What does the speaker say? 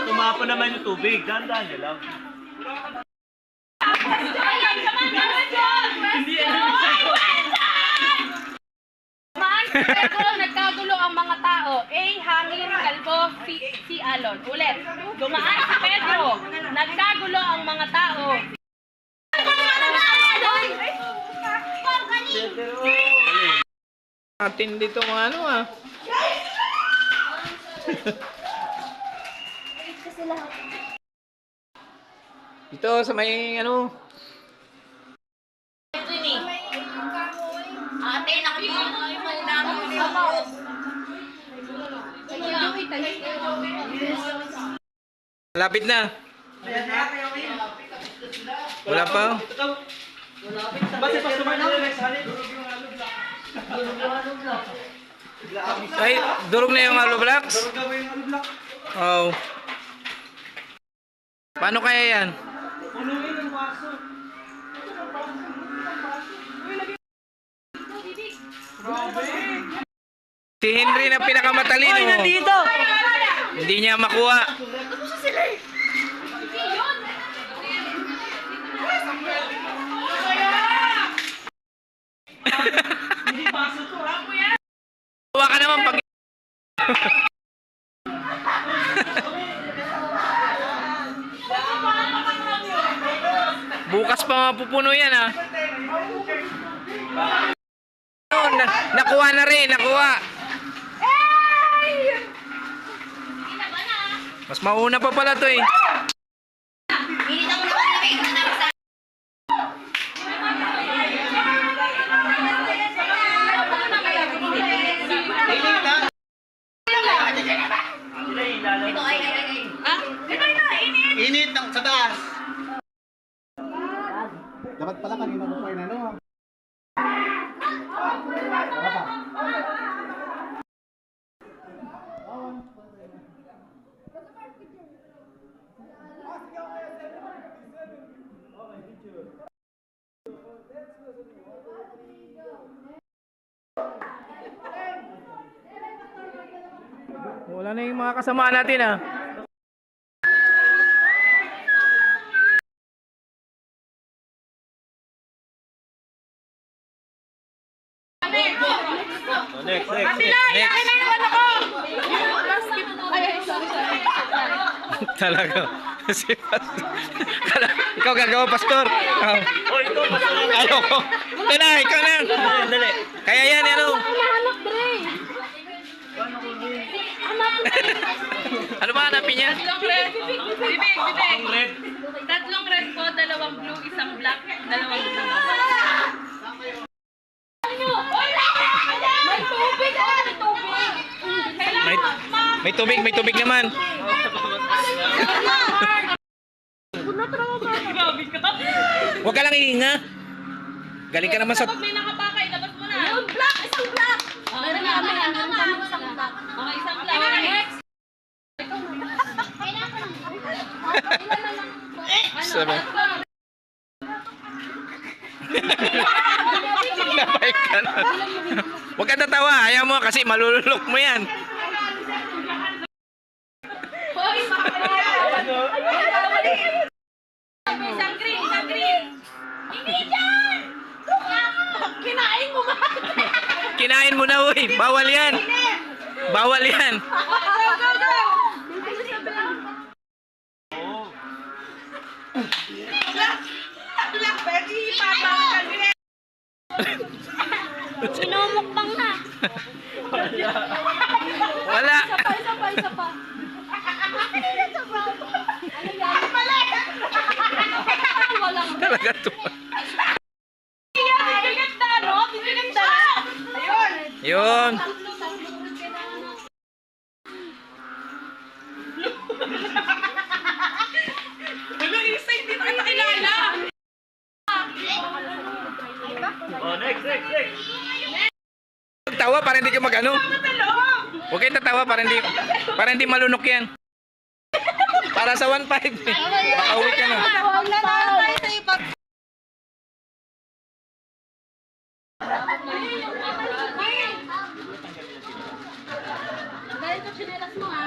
Tumapa naman yung tubig. Dahan-dahan nyo lang. Nagkagulo ang mga tao. A. Hangin, kalbo, C. Alon. Ulit. Dumaan si Pedro. Nagkagulo ang mga tao. Atin dito mga ano ah. Dito sa may ano. Ate, nakapagod mo yung damo nila. Malapit na. Wala pa. Basta pa sumayin nila sa halip. Ay, durog na yung hollow blocks? Oh. Paano kaya yan? Punuin ang waso. Si Henry na pinakamatalino. Oy, nandito! Hindi niya makuha. Hindi baso to, ha? Kuha ka naman pag... Bukas pa mapupuno yan ah. Nakuha na rin, nakuha. Mas mauna pa pala to eh. Init ng sa taas. Dapat pala kanina ko pa inano. Wala na yung mga kasama natin ah. Next. Talaga. Si Pastor. Ikaw gagawa, Pastor. Oh. Oh, ito, masarap. Ayoko. Ito na, ikaw na. Dali. Kaya yan, ano? Ano ba hanapin niya? Tatlong red. Bibig. Ang red. Tatlong red po, dalawang blue, isang black, dalawang blue. May tubig! May tubig, may tubig naman. Huwag ka lang ihinga. Galing ka naman sa... Kapag may nakapakay, labas mo na. Yung black! Isang black! Meron kami isang black. Okay, isang black. Next! Sabi. Labay ka na. Huwag ka tatawa. Ayaw mo kasi malululok mo yan. Isang green! Hindi dyan! Kinain mo ba? Kinain mo na, uy. Bawal yan. Bawal yan. Go! Inumukbang na. Wala. Isa pa. Ano yan? Mali! Walang Talaga to. bibigat na, no? Bibigat na. Ayun. Yun. Ano, isa hindi na kita kilala. Oh, next. Tawa para hindi ka mag-ano. Huwag kayo tatawa para hindi malunok yan. Para sa 1.5. Makauwi ka na. Huwag na tayo sa iba. Galit ko chinelas mo ha.